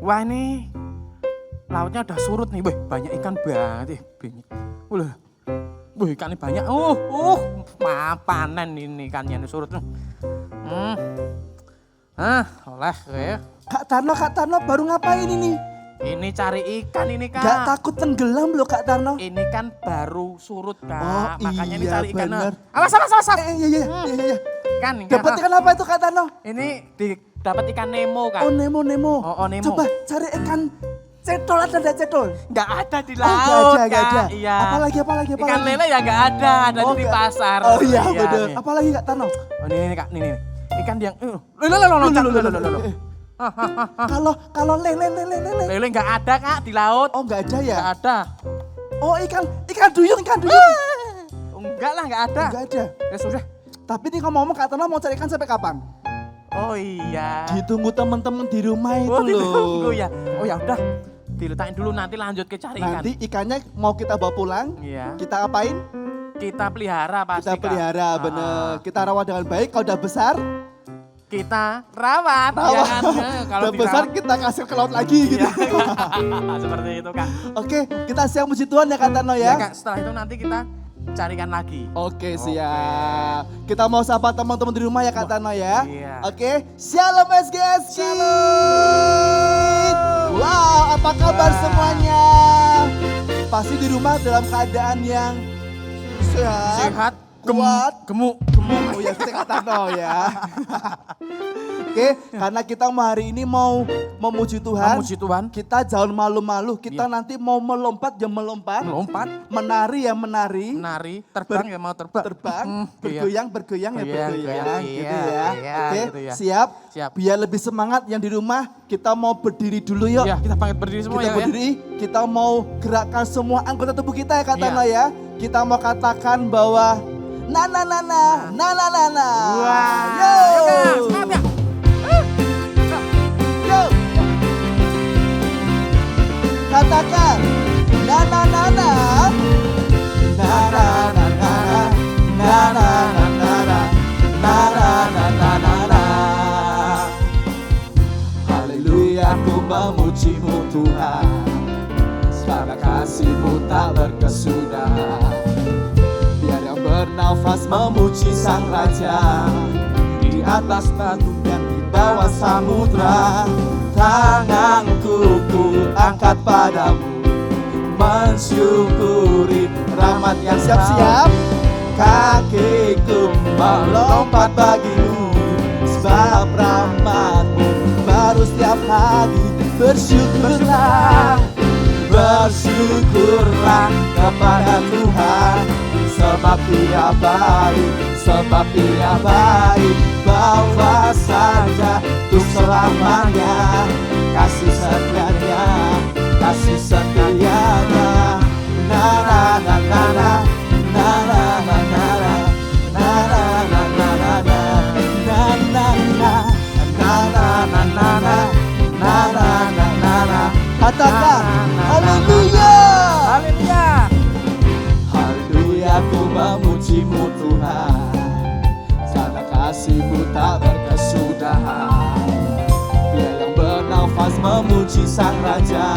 Wah ini lautnya udah surut nih, wih banyak ikan banget. Wih ikannya banyak. Panen ini ikannya nih surut. Oleh ya. Kak Tarno baru ngapain ini? Ini cari ikan ini Kak. Gak takut tenggelam loh Kak Tarno? Ini kan baru surut Kak, Oh, makanya ini iya, cari ikan. bener. Awas. Iya. Ikan. Dapat ikan apa itu Kak Tarno? Ini dapat ikan Nemo Kak. Oh Nemo. Oh, Nemo. Coba cari ikan cetol, ada cetol? Nggak ada di Oh laut gak ada. Iya. Apalagi? Ikan lele ya nggak ada di nggak. pasar. Oh iya bener. Nih. Apalagi Kak Tarno? Oh ini Kak, nih. Ikan yang Kalau lele. lele nggak ada Kak di laut. Oh nggak ada ya? Nggak ada. Oh ikan duyung. Enggak lah, nggak ada. Nggak ada. Ya sudah. Tapi nih ngomong Kak Tarno mau cari ikan sampai kapan? Oh iya. Ditunggu temen-temen di rumah itu Oh loh. ditunggu ya. Oh ya udah. Diletakin dulu nanti lanjut ke cari ikan. Nanti ikannya mau kita bawa pulang, Iya. kita apain? Kita pelihara pasti Kita pelihara, Kak. bener. Kita rawat dengan baik, kalau udah besar, Kita rawat. Ya kan? Kalau udah besar kita kasih ke laut lagi gitu. Seperti itu Kak. Oke, kita siap puji Tuhan ya Kak Tarno Ya ya. Kak, setelah itu nanti kita carikan lagi. Oke, siap. Kita mau sapa teman-teman di rumah ya Kak Tarno ya. Iya. Oke, Shalom SGS. Wow, apa kabar semuanya? Pasti di rumah dalam keadaan yang sehat, kuat, gemuk. Oh ya, kita Kak Tarno ya. Oke, karena kita hari ini mau memuji Tuhan. Memuji Tuhan. Kita jangan malu-malu, kita nanti mau melompat ya melompat. Menari ya menari. Menari, terbang ya mau terbang. Bergoyang ya Goyang, bergoyang gitu ya. iya, Oke, gitu ya. siap? Siap. Biar lebih semangat yang di rumah, kita mau berdiri dulu yuk. Ya, kita bangkit berdiri semua Kita ya. berdiri, kita mau gerakkan semua anggota tubuh kita ya Kak Iya. Tarno ya. Kita mau katakan bahwa na. Wah, Yo. yuk Kak, semangat ya. Yo. Katakan na. Haleluya, aku memuji-Mu Tuhan, karena kasih-Mu tak berkesudahan. Biar yang bernafas memuji Sang Raja, di atas batu dan di bawah samudra. Tanganku ku angkat padamu, mensyukuri rahmat yang siap-siap. Kakiku melompat bagimu, sebab rahmat-Mu baru setiap hari. Bersyukurlah kepada Tuhan, sebab Dia baik, bawa saja untuk selamanya. Kasih setianya, katakan haleluya. Haleluya, aku memuji-Mu Tuhan, karena kasih-Mu tak berkesudahan. Biar yang bernafas memuji Sang Raja,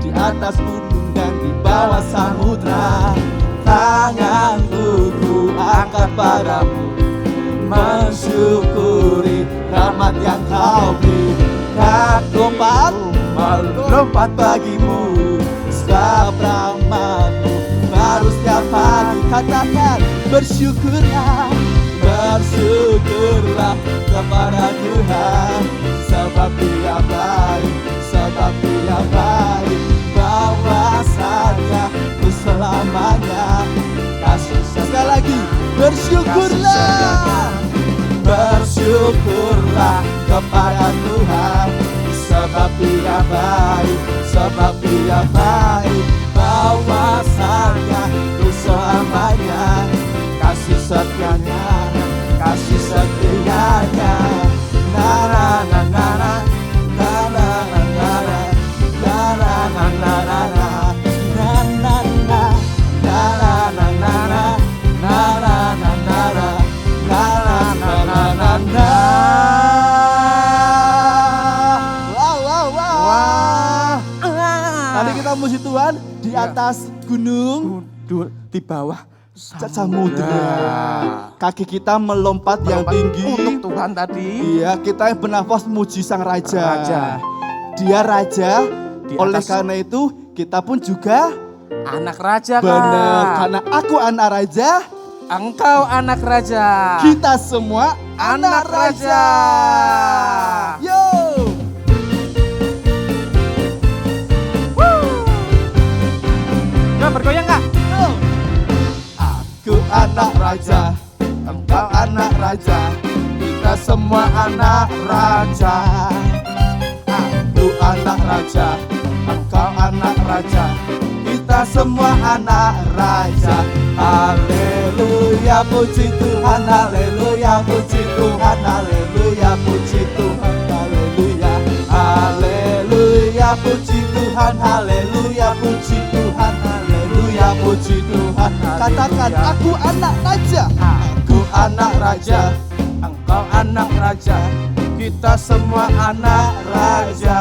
di atas gunung dan di bawah samudra. Tanganku ku angkat padamu, mensyukuri rahmat yang Kau beri. Aku melompat bagimu, sebab rahmat-Mu baru setiap hari. Katakan bersyukurlah kepada Tuhan, sebab Dia baik, bawa saja untuk selamanya. Kasih sekali lagi, bersyukurlah kepada Tuhan, sebab Dia baik, bawa saja untuk selamanya. Kasih setianya, Wow. puji Tuhan di atas gunung, di bawah samudra. Kaki kita melompat yang tinggi untuk Tuhan tadi. Iya, kita bernafas memuji Sang Raja. Dia Raja, oleh karena itu kita pun juga anak Raja. Benar, karena aku anak Raja, engkau anak Raja. kita semua anak Raja. Yo! Coba bergoyang Kak. Aku anak Raja, engkau anak Raja, kita semua anak Raja. Aku anak Raja, engkau anak Raja, kita semua anak Raja. Haleluya, puji Tuhan, haleluya, puji Tuhan, haleluya, puji Tuhan, haleluya. Haleluya, puji Tuhan, haleluya, puji Tuhan, haleluya, puji Tuhan. Katakan, aku anak Raja. Aku anak Raja, engkau anak Raja, kita semua anak Raja.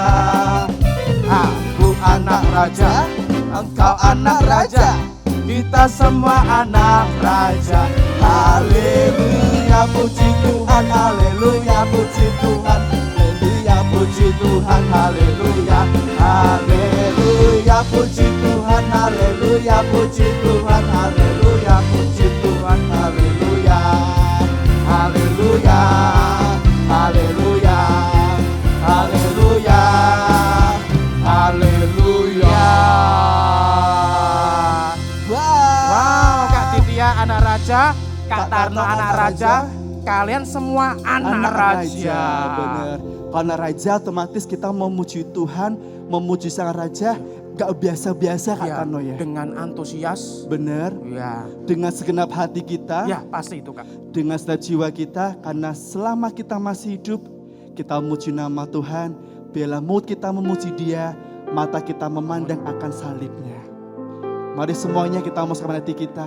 Aku anak Raja, engkau anak Raja, kita semua anak Raja. Haleluya, puji Tuhan, haleluya, puji Tuhan, haleluya, puji Tuhan, haleluya. Haleluya, puji Tuhan, haleluya, puji Tuhan, haleluya, puji Tuhan, haleluya. Haleluya, haleluya, haleluya, haleluya. Wow, Kak Titia anak Raja, Kak Tarno anak Raja, kalian semua anak Raja. Bener. Karena Raja otomatis kita memuji Tuhan, memuji Sang Raja, gak biasa-biasa Kak Tarno ya. Dengan antusias. Bener. Ya. Dengan segenap hati kita. Ya pasti itu Kak. Dengan segenap jiwa kita, karena selama kita masih hidup, kita memuji nama Tuhan. Bila mulut kita memuji Dia, mata kita memandang akan salibnya. Mari semuanya kita masukkan hati kita.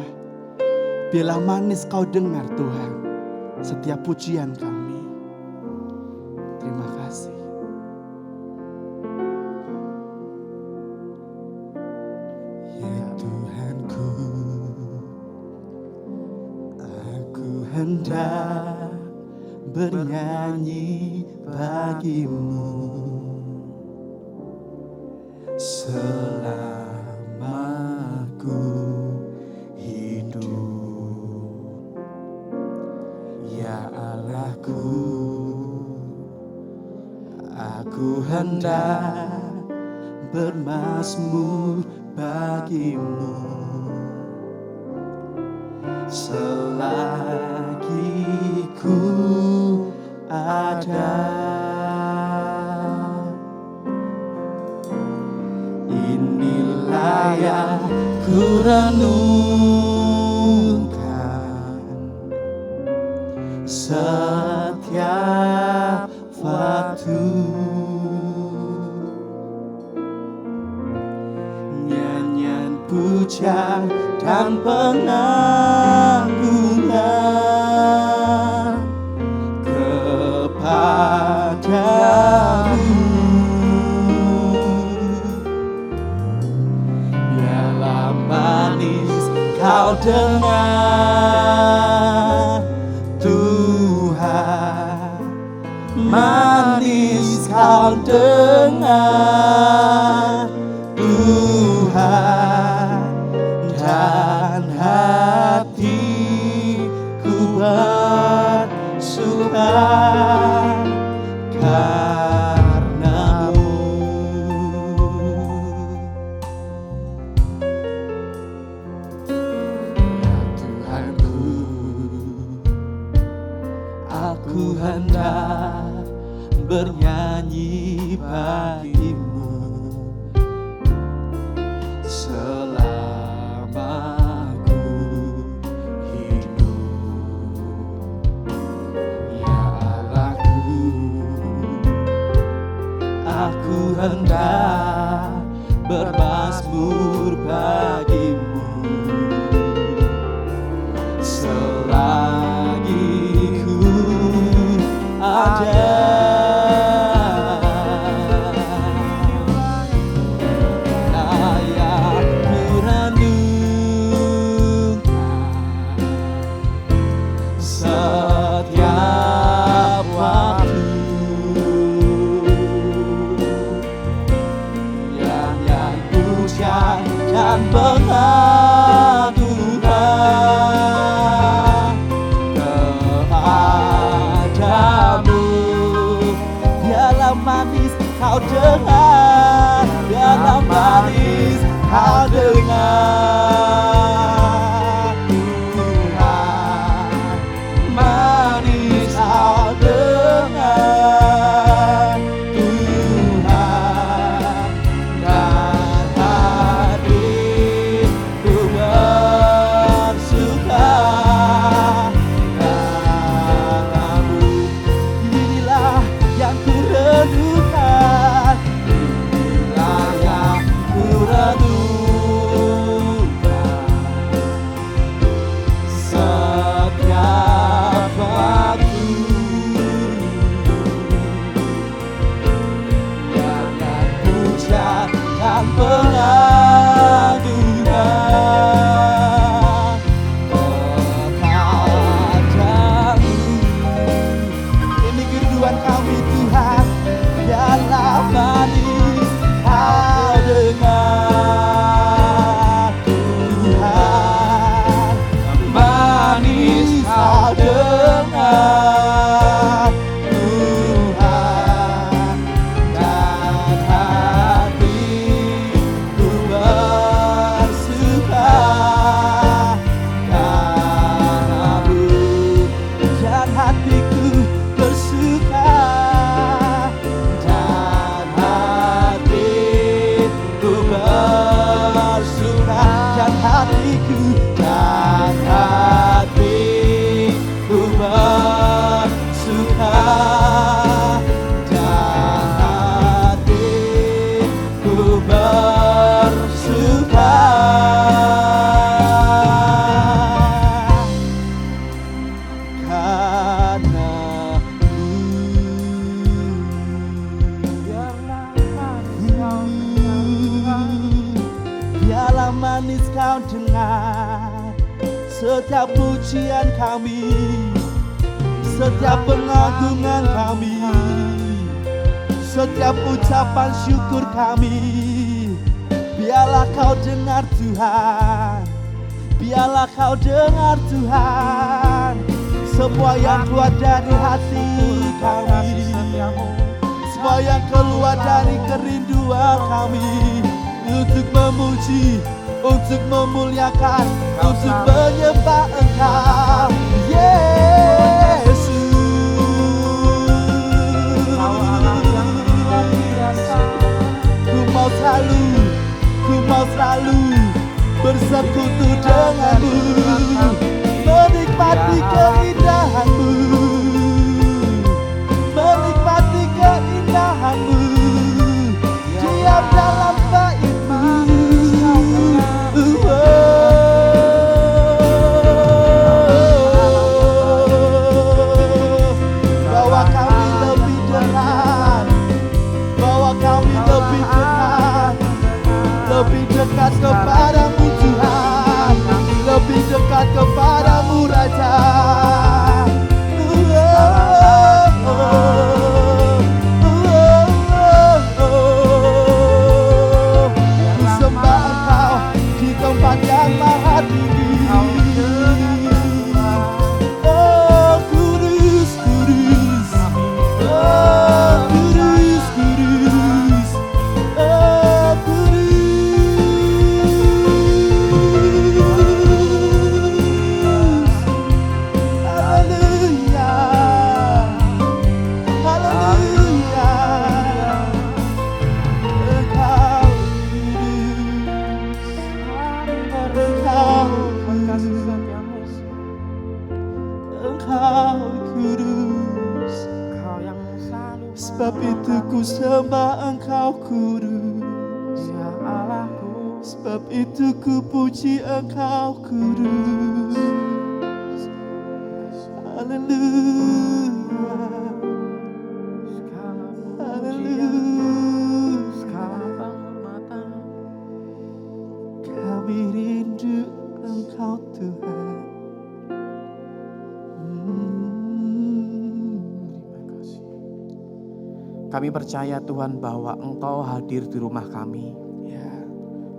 Bila manis kau dengar Tuhan, setiap pujian kami. Terima kasih. Ya Tuhanku, aku hendak bernyanyi bagimu selama aku hidup. Ya Allahku, aku hendak bermazmur bagimu selagi ku ada. Inilah yang ku renungkan setiap waktu. Nyanyian pujian dan pengagungan kepadamu. Biarlah manis kau dengar Tuhan, manis kau dengar Tuhan, dan hatiku bersuka karenamu. Ya Tuhanku, aku hendak bernyanyi bagimu selama aku hidup. Ya Allahku, aku hendak bermazmur bagimu selagi ku ada. biarlah manis kau dengar, biarlah manis kau dengar. Tuhan, manis kau dengar. Tuhan, dan hatiku bersuka. Katamu, inilah yang ku renungkan, inilah yang ku renungkan. Setiap waktu jangan puja dan pengagungan kepadamu. Ini kerinduan kami Tuhan, biarlah manis kau dengar. Tuhan, manis kau dengar. Tuhan, dan hatiku bersuka kanamu, dan hatiku bersuka, dan hatiku bersuka, dan hatiku bersuka, dan hatiku bersuka. Biarlah manis kau dengar setiap pujian kami, setiap pengagungan kami, setiap ucapan syukur kami. Biarlah kau dengar Tuhan, biarlah kau dengar Tuhan, semua yang keluar dari hati kami, semua yang keluar dari kerinduan kami, untuk memuji, untuk memuliakan, untuk menyembah Engkau, Yesus. Ku mau selalu bersekutu denganmu, menikmati keindahanmu, menikmati keindahanmu, diam dalam baitmu. Bawa kami lebih dekat, bawa kami lebih dekat, lebih dekat kepadamu Tuhan, lebih dekat kepadamu Raja. Ku sembah Engkau di tempat yang maha tinggi. Oh kudus, kudus, oh kudus, kudus, oh kudus. Haleluya, haleluya. Engkau kudus, Engkau kudus. Sebab itu ku sembah Engkau kudus, Ya Allahku, sebab itu ku puji Engkau kudus. Haleluya, segala pujian, haleluya. segala penghormatan. Kami rindu Engkau Tuhan. Terima kasih. Kami percaya Tuhan bahwa Engkau hadir di rumah kami. Ya,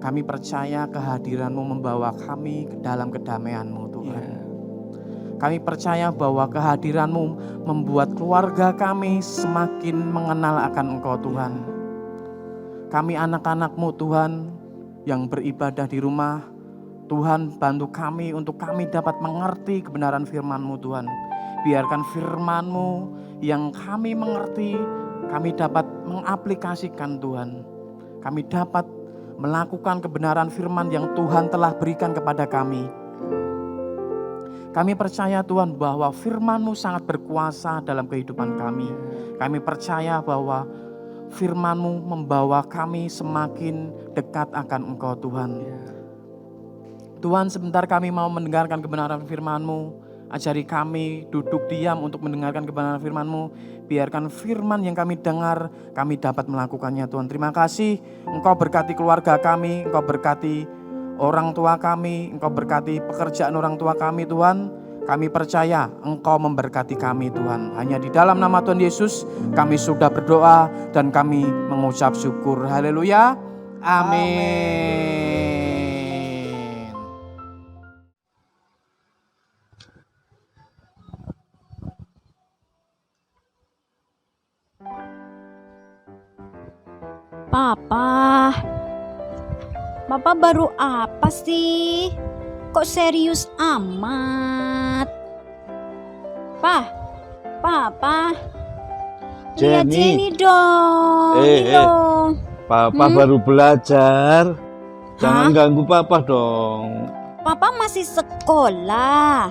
Kami percaya kehadiran-Mu membawa kami ke dalam kedamaian-Mu Tuhan. ya. Kami percaya bahwa kehadiran-Mu membuat keluarga kami semakin mengenal akan Engkau Tuhan. Kami anak-anak-Mu Tuhan yang beribadah di rumah, Tuhan bantu kami untuk kami dapat mengerti kebenaran firman-Mu Tuhan. Biarkan firman-Mu yang kami mengerti, kami dapat mengaplikasikan Tuhan. Kami dapat melakukan kebenaran firman yang Tuhan telah berikan kepada kami. Kami percaya Tuhan bahwa firman-Mu sangat berkuasa dalam kehidupan kami. Kami percaya bahwa firman-Mu membawa kami semakin dekat akan Engkau Tuhan. Tuhan, sebentar kami mau mendengarkan kebenaran firman-Mu. Ajari kami duduk diam untuk mendengarkan kebenaran firman-Mu. Biarkan firman yang kami dengar, kami dapat melakukannya Tuhan. Terima kasih, Engkau berkati keluarga kami, Engkau berkati orang tua kami, Engkau berkati pekerjaan orang tua kami Tuhan. Kami percaya Engkau memberkati kami Tuhan. Hanya di dalam nama Tuhan Yesus kami sudah berdoa dan kami mengucap syukur. Haleluya. Amin. Papa baru apa sih? Kok serius amat? Papa. Lihat Jenny dong. Papa baru belajar. Jangan ganggu Papa dong. Papa masih sekolah.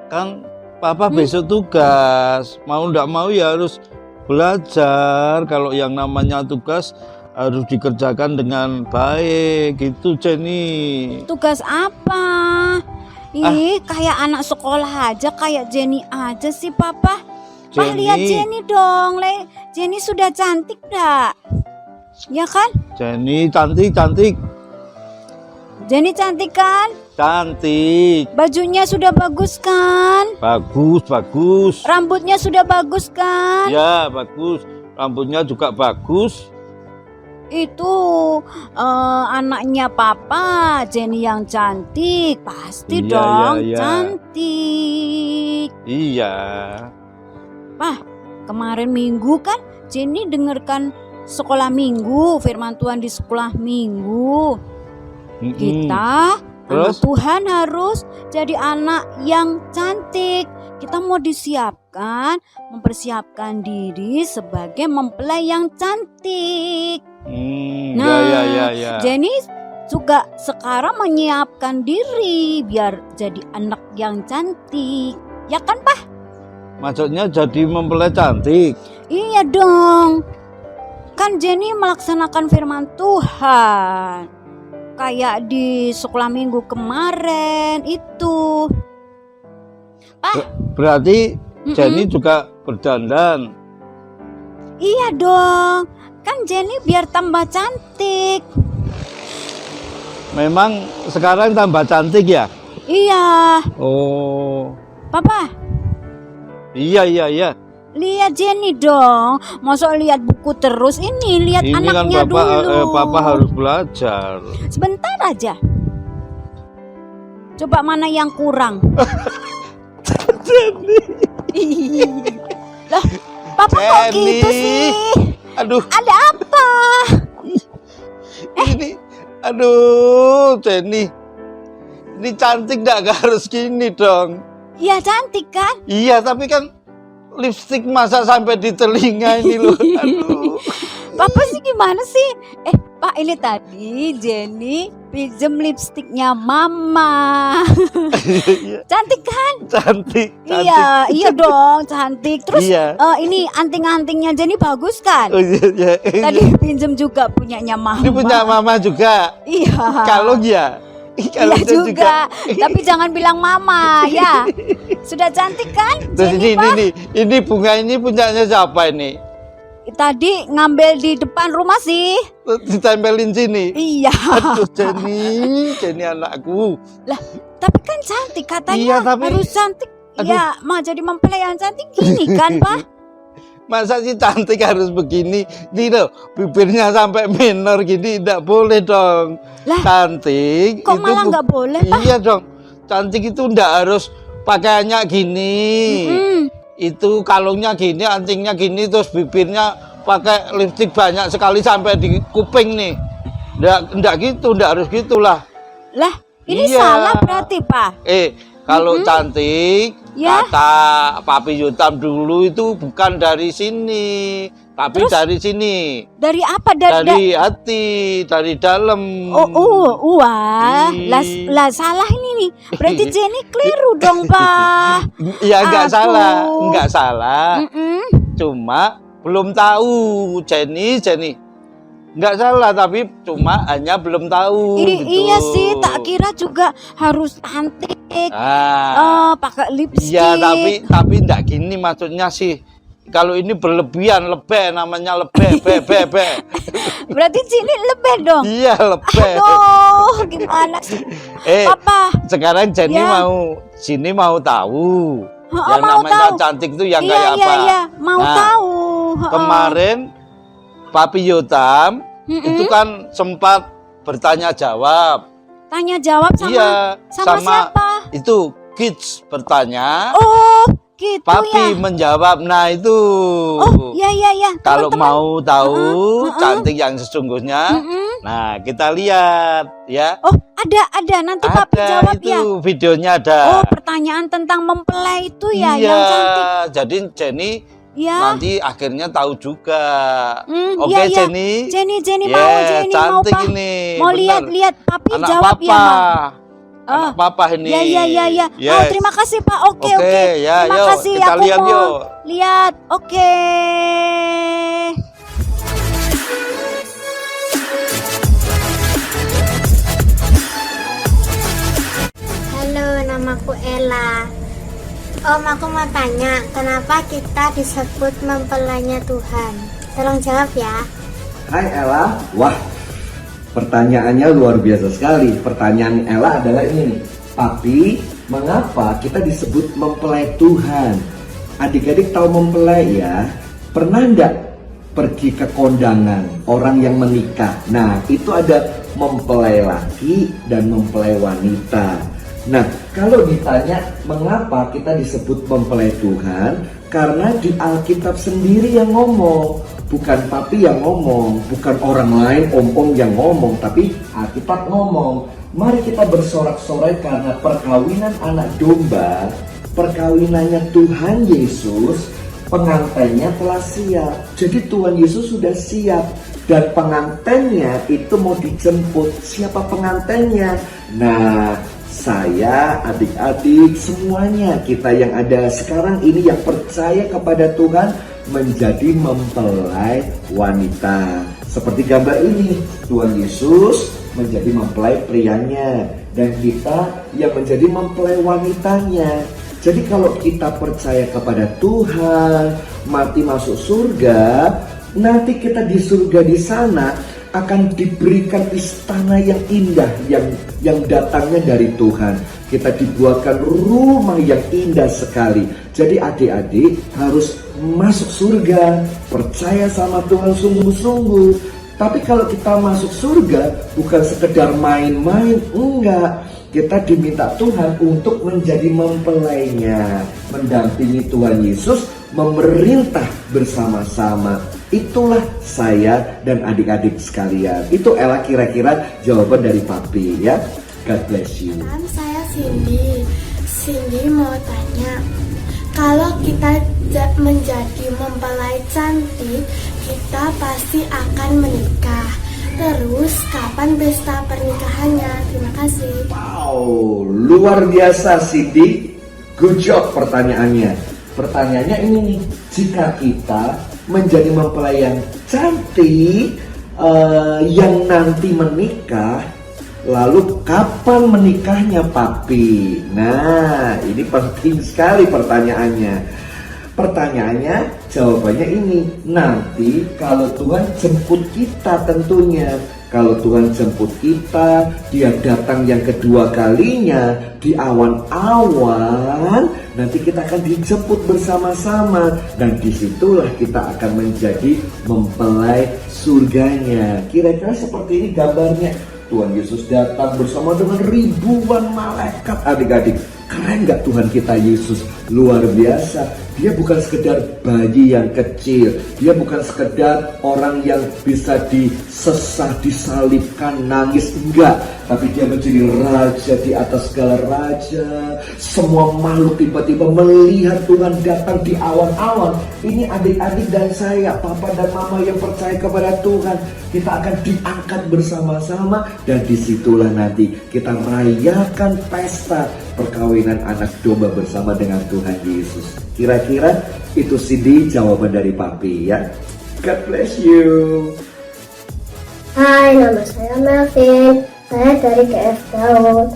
Kan Papa besok tugas. Mau ndak mau ya harus belajar. Kalau yang namanya tugas harus dikerjakan dengan baik. Gitu Jenny. Tugas apa? Ih, kayak anak sekolah aja, kayak Jenny aja sih Papa. Pak, lihat Jenny dong, Jenny sudah cantik dah. Ya kan? Jenny cantik. Jenny cantik kan? Cantik. Bajunya sudah bagus kan? Bagus. Rambutnya sudah bagus kan? Ya, bagus. Rambutnya juga bagus. Itu anaknya Papa, Jenny yang cantik. Pasti Iya, dong, iya. cantik. Iya. Pak, kemarin Minggu kan Jenny dengarkan sekolah Minggu, firman Tuhan di sekolah Minggu. Kita anak Tuhan harus jadi anak yang cantik. Kita mau mempersiapkan diri sebagai mempelai yang cantik. Ya. Jenny juga sekarang menyiapkan diri biar jadi anak yang cantik. Ya kan, Pak? Maksudnya jadi mempelai cantik. Iya dong. Kan Jenny melaksanakan firman Tuhan. Kayak di sekolah Minggu kemarin itu. Pak, berarti Jenny juga berdandan. Iya dong. Kan Jenny biar tambah cantik. Memang sekarang tambah cantik ya? Iya. Oh. Papa. Iya. Lihat Jenny dong. Masa lihat buku terus, ini lihat ini anaknya kan dulu. Papa harus belajar. Sebentar aja. Coba mana yang kurang? Jenny. Loh, Papa kok gitu sih? Aduh. Ada apa? Jenny. Ini cantik gak harus gini dong. Iya cantik kan? Iya, tapi kan lipstik masa sampai di telinga ini loh. Aduh. Papa sih gimana sih? Pak, ini tadi Jenny pinjem lipstiknya Mama. Cantik kan? Cantik. Iya dong, cantik. Terus iya. Ini anting-antingnya Jenny bagus kan? Oh, iya. Tadi pinjem juga punyanya Mama. Ini punya Mama juga. Iya. Kalung ya? Iya juga. Tapi jangan bilang Mama ya. Sudah cantik kan? Terus Jenny, ini bunga ini punyanya siapa ini? Tadi ngambil di depan rumah sih. Ditempelin sini. Iya. Aduh Jenny anakku. Lah, tapi kan cantik katanya. Iya, tapi harus cantik. Ya, mah jadi mempelai yang cantik gini kan, Pak? Masa sih cantik harus begini? Nih loh, bibirnya sampai minor gini, tidak boleh dong. Lah, cantik kok itu malah nggak boleh, Pak? Iya dong, cantik itu tidak harus pakaiannya gini. Itu kalungnya gini, antingnya gini, terus bibirnya pakai lipstik banyak sekali sampai di kuping nih. Nggak gitu, nggak harus gitulah. Lah, ini Iya. salah berarti, Pak. Kalau cantik, Ya. kata Papi Yutam dulu itu bukan dari sini, tapi Terus? dari sini. Dari apa? Dari hati, dari dalam. Wah, lah salah ini nih. Berarti Jenny keliru dong, Pak. Ya nggak Aduh. salah, nggak salah. Mm-mm. Cuma belum tahu Jenny. Nggak salah, tapi cuma hanya belum tahu. gitu. Iya sih, tak kira juga harus cantik. Pakai lipstick. Iya, tapi nggak gini maksudnya sih. Kalau ini berlebihan, lebih namanya lebih, be. Berarti Jenny lebih dong. Iya, lebih. Aduh, gimana sih? Papa. Sekarang Jenny Ya. sini mau tahu. Yang mau namanya tahu. cantik itu yang kayak apa? Iya, mau Nah, tahu. Kemarin Papi Yotam itu kan sempat bertanya jawab. Tanya jawab sama Iya, sama siapa? Itu kids bertanya. Oh, gitu Papi ya. menjawab. Nah, itu. Oh, iya. Kalau Teman-teman. mau tahu cantik yang sesungguhnya, nah kita lihat ya. Oh, ada nanti Papi jawab itu ya. videonya ada. Oh, pertanyaan tentang mempelai itu ya Iya, yang cantik. jadi Jenny Ya. nanti akhirnya tahu juga. Oke, Iya, iya. Jenny. Jenny mau, Yeah, Jenny mau, cantik Pak. ini. Mau bener. lihat Papi Anak jawab papa. ya, Bang. Anak papa ini. Iya. Oh, Yes. terima kasih Pak. Oke. Ya, Terima yuk, kasih. kita Aku lihat mau yuk. lihat. Oke. Halo, namaku Ella. Om, aku mau tanya, kenapa kita disebut mempelainya Tuhan? Tolong jawab ya. Hai Ella, wah pertanyaannya luar biasa sekali. Pertanyaan Ella adalah ini nih, Papi, mengapa kita disebut mempelai Tuhan? Adik-adik tahu mempelai ya? Pernah enggak pergi ke kondangan orang yang menikah? Nah, itu ada mempelai laki dan mempelai wanita. Nah, kalau ditanya mengapa kita disebut mempelai Tuhan, karena di Alkitab sendiri yang ngomong, bukan Papi yang ngomong, bukan orang lain, om-om yang ngomong, tapi Alkitab ngomong. Mari kita bersorak-sorai karena perkawinan anak domba, perkawinannya Tuhan Yesus, pengantinnya telah siap. Jadi Tuhan Yesus sudah siap dan pengantinnya itu mau dijemput. Siapa pengantinnya? Nah, saya, adik-adik, semuanya kita yang ada sekarang ini yang percaya kepada Tuhan menjadi mempelai wanita. Seperti gambar ini, Tuhan Yesus menjadi mempelai prianya dan kita yang menjadi mempelai wanitanya. Jadi kalau kita percaya kepada Tuhan, mati masuk surga, nanti kita di surga di sana akan diberikan istana yang indah yang datangnya dari Tuhan. Kita dibuatkan rumah yang indah sekali. Jadi adik-adik harus masuk surga, percaya sama Tuhan sungguh-sungguh. Tapi kalau kita masuk surga bukan sekedar main-main, enggak. Kita diminta Tuhan untuk menjadi mempelainya, mendampingi Tuhan Yesus, memerintah bersama-sama. Itulah saya dan adik-adik sekalian. Itu Ella kira-kira jawaban dari Papi ya. God bless you. Saya Cindy. Cindy mau tanya, kalau kita menjadi mempelai cantik, kita pasti akan menikah. Terus kapan pesta pernikahannya? Terima kasih. Wow, luar biasa Cindy. Good job pertanyaannya. Pertanyaannya ini nih, jika kita menjadi mempelai yang cantik, yang nanti menikah, lalu kapan menikahnya Papi? Nah, ini penting sekali pertanyaannya. Pertanyaannya, jawabannya ini, nanti kalau Tuhan jemput kita tentunya. Kalau Tuhan jemput kita, Dia datang yang kedua kalinya di awan-awan, nanti kita akan dijemput bersama-sama dan disitulah kita akan menjadi mempelai surganya. Kira-kira seperti ini gambarnya. Tuhan Yesus datang bersama dengan ribuan malaikat adik-adik. Keren nggak Tuhan kita Yesus? Luar biasa. Dia bukan sekedar bayi yang kecil. Dia bukan sekedar orang yang bisa disesah, disalibkan, nangis. Enggak. Tapi dia menjadi raja di atas segala raja. Semua makhluk tiba-tiba melihat Tuhan datang di awan-awan. Ini adik-adik dan saya, papa dan mama yang percaya kepada Tuhan. Kita akan diangkat bersama-sama. Dan disitulah nanti kita rayakan pesta perkawinan anak domba bersama dengan Tuhan Yesus. Kira-kira itu Cindy jawaban dari papi ya. God bless you. Hai, nama saya Melvin. Saya dari KF Daud.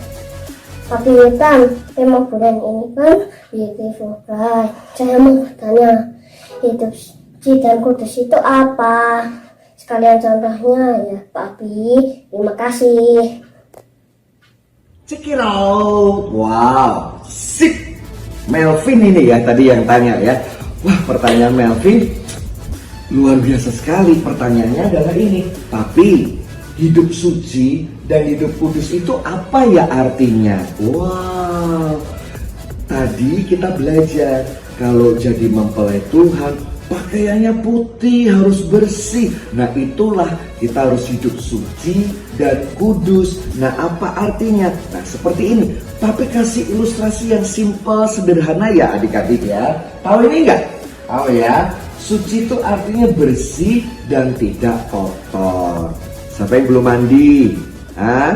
Papi Witan, tema bulan ini kan Beautiful Bride. Saya mau bertanya, hidup suci dan kudus itu apa? Sekalian contohnya ya, Papi. Terima kasih. Check it out. Wow, sip. Melvin ini ya tadi yang tanya ya. Wah, pertanyaan Melvin luar biasa sekali. Pertanyaannya adalah ini, tapi hidup suci dan hidup kudus itu apa ya artinya? Wow, tadi kita belajar kalau jadi mempelai Tuhan, pakaiannya putih, harus bersih. Nah itulah kita harus hidup suci dan kudus. Nah apa artinya? Nah seperti ini. Papi kasih ilustrasi yang simpel, sederhana ya adik-adik ya. Tahu ini enggak? Tahu ya. Suci itu artinya bersih dan tidak kotor. Siapa yang belum mandi? Hah?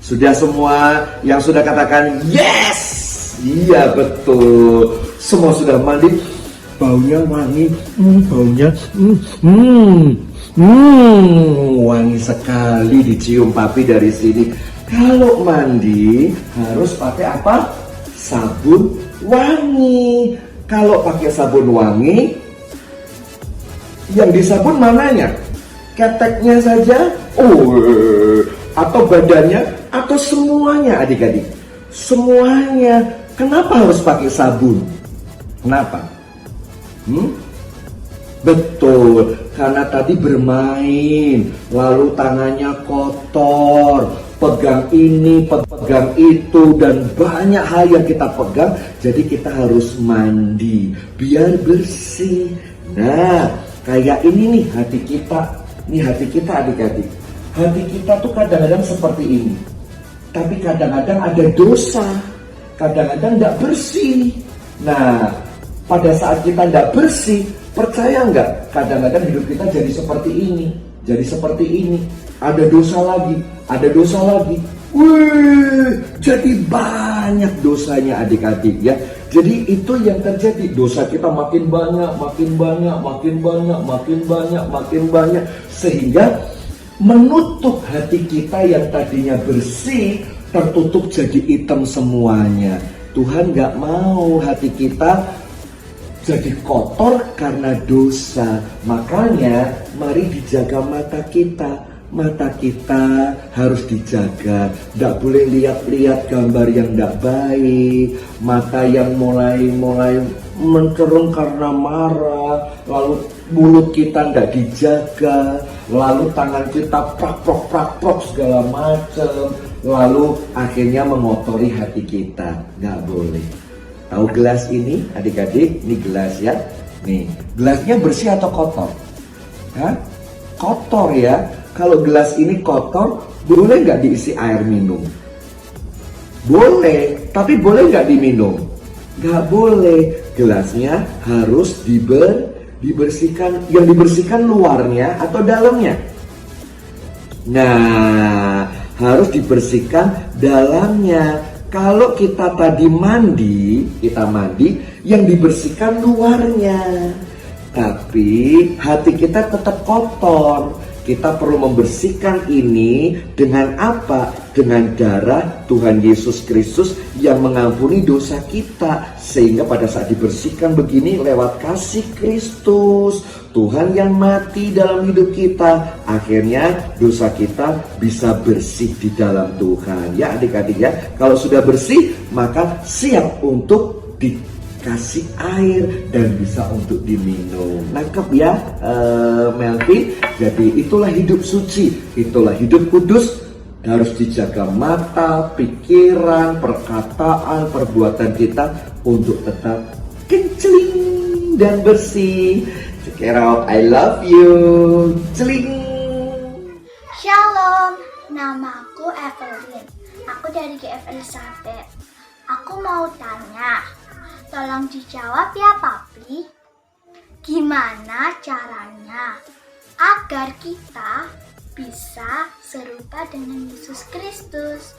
Sudah semua yang sudah katakan yes? Iya betul. Semua sudah mandi. Baunya wangi, baunya wangi sekali dicium papi dari sini. Kalau mandi harus pakai apa? Sabun wangi. Kalau pakai sabun wangi, yang disabun mananya? Keteknya saja? Atau badannya? Atau semuanya adik-adik? Semuanya. Kenapa harus pakai sabun? Kenapa? Betul, karena tadi bermain, lalu tangannya kotor, pegang ini, pegang itu, dan banyak hal yang kita pegang. Jadi kita harus mandi, biar bersih. Nah, kayak ini nih hati kita. Nih hati kita adik-adik. Hati kita tuh kadang-kadang seperti ini. Tapi kadang-kadang ada dosa. Kadang-kadang gak bersih. Nah, pada saat kita tidak bersih, percaya nggak? Kadang-kadang hidup kita jadi seperti ini, jadi seperti ini. Ada dosa lagi, ada dosa lagi. Wih, jadi banyak dosanya adik-adik ya. Jadi itu yang terjadi. Dosa kita makin banyak, makin banyak, makin banyak, makin banyak, makin banyak. Sehingga menutup hati kita yang tadinya bersih, tertutup jadi hitam semuanya. Tuhan nggak mau hati kita jadi kotor karena dosa. Makanya mari dijaga mata kita. Mata kita harus dijaga. Tidak boleh lihat-lihat gambar yang tidak baik. Mata yang mulai mencerung karena marah. Lalu mulut kita tidak dijaga. Lalu tangan kita prak-prok segala macam. Lalu akhirnya mengotori hati kita. Nggak boleh. Tahu gelas ini adik-adik? Ini gelas ya. Nih, gelasnya bersih atau kotor? Hah? Kotor ya. Kalau gelas ini kotor, boleh nggak diisi air minum? Boleh, tapi boleh nggak diminum? Nggak boleh. Gelasnya harus dibersihkan. Yang dibersihkan luarnya atau dalamnya? Nah, harus dibersihkan dalamnya. Kalau kita tadi mandi, yang dibersihkan luarnya. Tapi hati kita tetap kotor. Kita perlu membersihkan ini dengan apa? Dengan darah Tuhan Yesus Kristus yang mengampuni dosa kita. Sehingga pada saat dibersihkan begini lewat kasih Kristus, Tuhan yang mati dalam hidup kita, akhirnya dosa kita bisa bersih di dalam Tuhan. Ya adik-adik ya, kalau sudah bersih maka siap untuk dikasih air dan bisa untuk diminum. Nangkep ya Melvin? Jadi itulah hidup suci, itulah hidup kudus. Harus dijaga mata, pikiran, perkataan, perbuatan kita untuk tetap kencling dan bersih. Check it out, I love you. Celing. Shalom, namaku Evelyn. Aku dari GF Elizabeth. Aku mau tanya, tolong dijawab ya Papi. Gimana caranya agar kita bisa serupa dengan Yesus Kristus?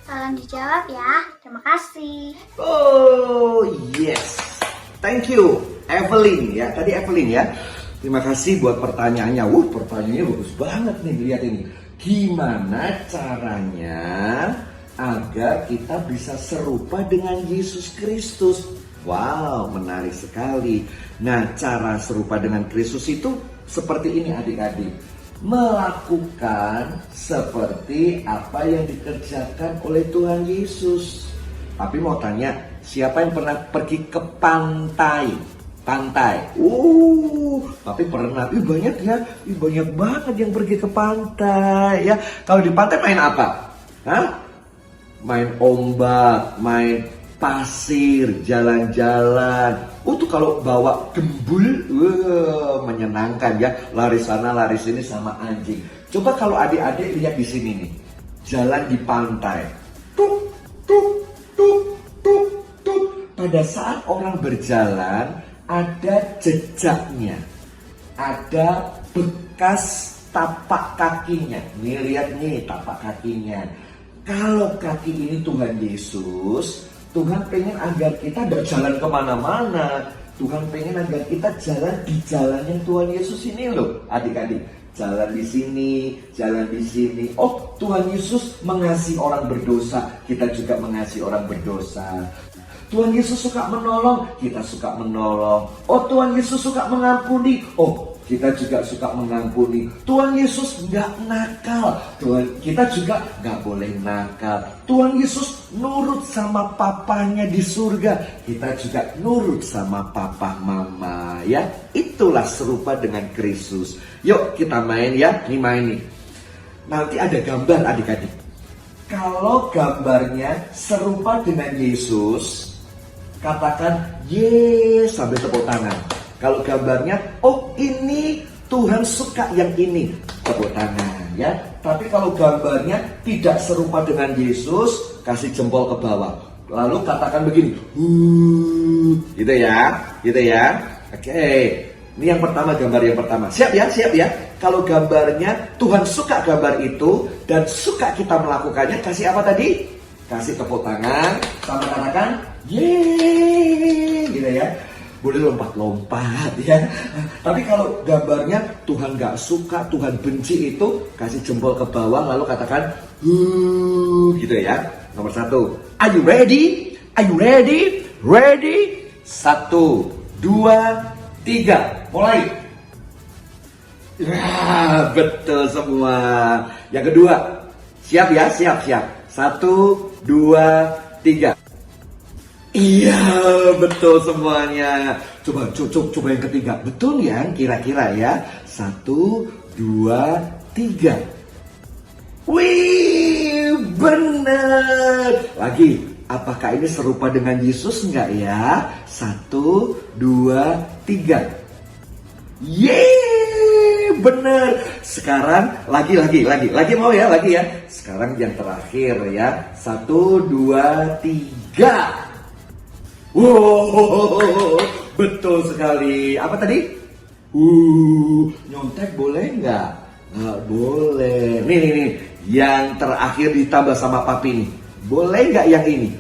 Tolong dijawab ya. Terima kasih. Oh yes, thank you Evelyn ya. Tadi Evelyn ya. Terima kasih buat pertanyaannya. Pertanyaannya bagus banget nih. Lihat ini. Gimana caranya agar kita bisa serupa dengan Yesus Kristus? Wow, menarik sekali. Nah, cara serupa dengan Kristus itu seperti ini adik-adik. Melakukan seperti apa yang dikerjakan oleh Tuhan Yesus. Tapi mau tanya, siapa yang pernah pergi ke pantai? Tapi pernah. Banyak ya. Banyak banget yang pergi ke pantai ya. Kalau di pantai main apa? Main ombak, main pasir, jalan-jalan. Tuh kalau bawa gembul, menyenangkan ya. Lari sana, lari sini sama anjing. Coba kalau adik-adik lihat di sini nih, jalan di pantai. Tuk, tuk, tuk, tuk, tuk. Pada saat orang berjalan, ada jejaknya, ada bekas tapak kakinya. Nih lihat nih tapak kakinya. Kalau kaki ini Tuhan Yesus, Tuhan pengen agar kita berjalan kemana-mana. Tuhan pengen agar kita jalan di jalan yang Tuhan Yesus ini loh, adik-adik. Jalan di sini, jalan di sini. Tuhan Yesus mengasihi orang berdosa, kita juga mengasihi orang berdosa. Tuhan Yesus suka menolong, kita suka menolong. Tuhan Yesus suka mengampuni, kita juga suka mengampuni. Tuhan Yesus nggak nakal, kita juga nggak boleh nakal. Tuhan Yesus nurut sama papanya di surga, kita juga nurut sama papa mama ya. Itulah serupa dengan Kristus. Yuk kita main ya, main nih. Nanti ada gambar adik-adik. Kalau gambarnya serupa dengan Yesus, katakan yes sambil tepuk tangan. Kalau gambarnya, ini Tuhan suka yang ini, tepuk tangan ya. Tapi kalau gambarnya tidak serupa dengan Yesus, kasih jempol ke bawah. Lalu katakan begini, gitu ya. Oke, ini yang pertama, gambar yang pertama. Siap ya. Kalau gambarnya Tuhan suka gambar itu dan suka kita melakukannya, kasih apa tadi? Kasih tepuk tangan, sama katakan, yeay, gitu ya. Boleh lompat-lompat ya. Tapi kalau gambarnya Tuhan gak suka, Tuhan benci itu, kasih jempol ke bawah lalu katakan gitu ya. Nomor 1. Are you ready? Ready? 1, 2, 3. Mulai. Betul semua. Yang kedua. Siap ya? Siap. 1, 2, 3. Iya, betul semuanya. Coba yang ketiga. Betul ya, kira-kira ya. 1, 2, 3. Wih, benar. Lagi, apakah ini serupa dengan Yesus enggak ya? 1, 2, 3. Yeay, benar. Sekarang lagi mau ya, lagi ya. Sekarang yang terakhir ya. 1, 2, 3. Wow, betul sekali. Apa tadi? Nyontek boleh nggak? Nggak boleh. Nih. Yang terakhir ditambah sama papi nih. Boleh nggak yang ini?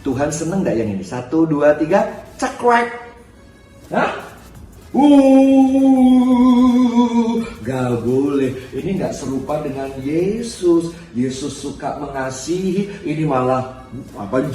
Tuhan seneng nggak yang ini? 1, 2, 3, cekrek. Hah? Gak boleh. Ini gak serupa dengan Yesus. Yesus suka mengasihi. Ini malah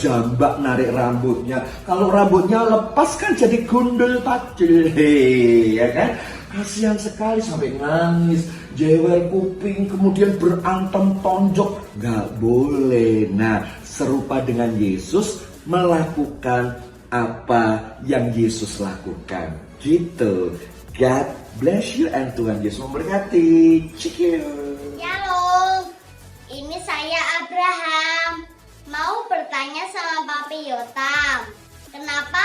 jambak narik rambutnya. Kalau rambutnya lepas kan jadi gundul tadi, ya kan? Kasihan sekali sampai nangis, jewer kuping, kemudian berantem tonjok. Gak boleh. Nah, serupa dengan Yesus, melakukan apa yang Yesus lakukan. Gitu. God bless you and Tuhan Yesus memberkati. Ciao. Shalom. Ini saya Abraham. Mau bertanya sama Papi Yotam. Kenapa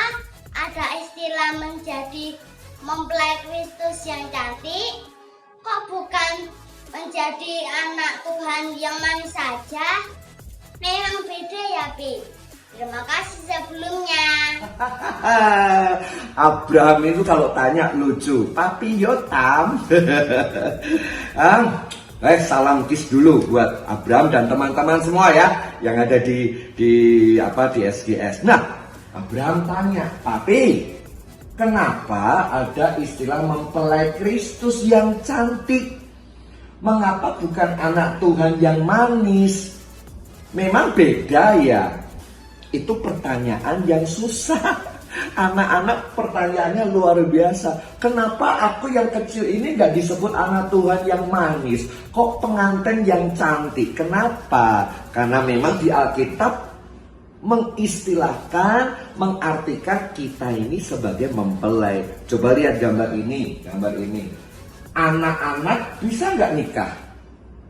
ada istilah menjadi mempelai Kristus yang cantik? Kok bukan menjadi anak Tuhan yang manis saja? Memang beda ya, Pi. Terima kasih sebelumnya. Abraham itu kalau tanya lucu, Papi Yotam. Salam kiss dulu buat Abraham dan teman-teman semua ya yang ada di SGS. Nah, Abraham tanya, Papi, kenapa ada istilah mempelai Kristus yang cantik? Mengapa bukan anak Tuhan yang manis? Memang beda ya. Itu pertanyaan yang susah. Anak-anak pertanyaannya luar biasa. Kenapa aku yang kecil ini gak disebut anak Tuhan yang manis? Kok pengantin yang cantik? Kenapa? Karena memang di Alkitab mengistilahkan, mengartikan kita ini sebagai mempelai. Coba lihat gambar ini. Anak-anak bisa gak nikah?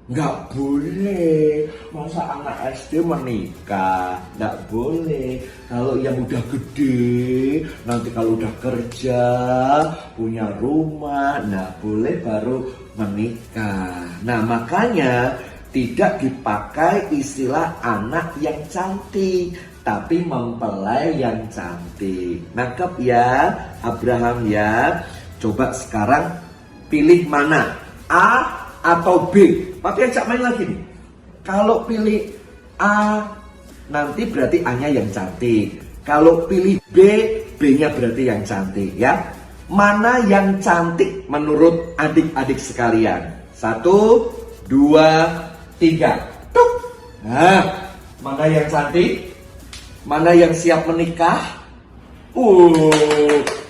Nggak boleh. Masa anak SD menikah? Nggak boleh. Kalau yang udah gede, nanti kalau udah kerja, punya rumah, nah boleh baru menikah. Nah makanya tidak dipakai istilah anak yang cantik, tapi mempelai yang cantik. Nangkep ya Abraham ya. Coba sekarang pilih mana, A atau B? Papi ajak main lagi nih. Kalau pilih A, nanti berarti A-nya yang cantik. Kalau pilih B, B-nya berarti yang cantik ya. Mana yang cantik menurut adik-adik sekalian? 1, 2, 3. Tuk. Nah, mana yang cantik? Mana yang siap menikah?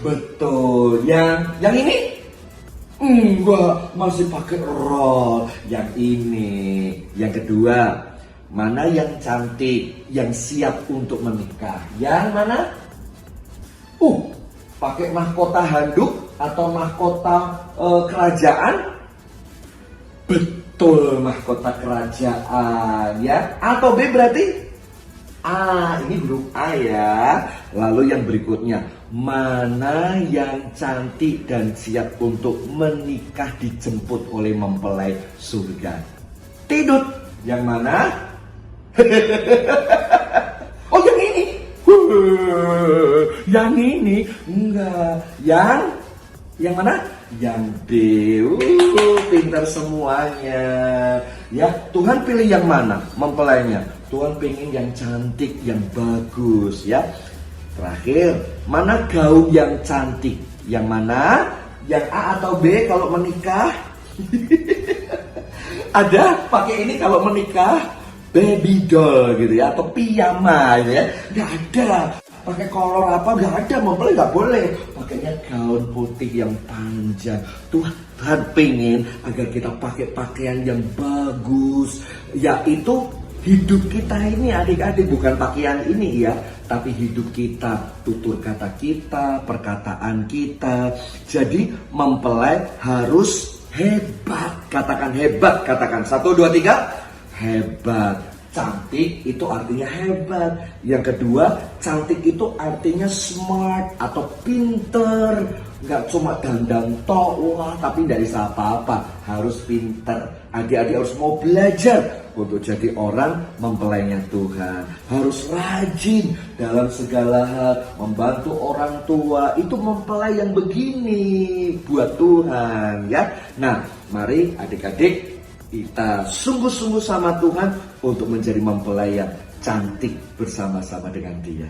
Betul. Yang ini? Enggak, masih pakai rol. Yang ini. Yang kedua, mana yang cantik, yang siap untuk menikah? Yang mana? Pakai mahkota handuk atau mahkota kerajaan? Betul, mahkota kerajaan ya. Atau B berarti? Ini huruf A ya. Lalu yang berikutnya, mana yang cantik dan siap untuk menikah dijemput oleh mempelai surga? Tidur. Yang mana? Oh yang ini. Yang ini enggak. Yang mana? Yang B. Pintar semuanya. Ya, Tuhan pilih yang mana mempelainya? Tuhan pengen yang cantik, yang bagus ya. Terakhir, mana gaun yang cantik? Yang mana? Yang A atau B kalau menikah? Ada pakai ini kalau menikah? Baby doll gitu ya, atau piyama gitu ya. Nggak ada. Pakai kolor apa? Nggak ada, mempelai nggak boleh. Pakainya gaun putih yang panjang. Tuhan pengen agar kita pakai pakaian yang bagus. Yaitu hidup kita ini adik-adik, bukan pakaian ini ya, tapi hidup kita, tutur kata kita, perkataan kita. Jadi mempelai harus hebat. Katakan hebat, katakan 1, 2, 3. Hebat. Cantik itu artinya hebat. Yang kedua, cantik itu artinya smart atau pinter. Nggak cuma dandang tok, tapi nggak bisa apa-apa. Harus pinter. Adik-adik harus mau belajar untuk jadi orang mempelainya Tuhan. Harus rajin dalam segala hal, membantu orang tua. Itu mempelai yang begini buat Tuhan ya. Nah, mari adik-adik kita sungguh-sungguh sama Tuhan untuk menjadi mempelai yang cantik bersama-sama dengan Dia.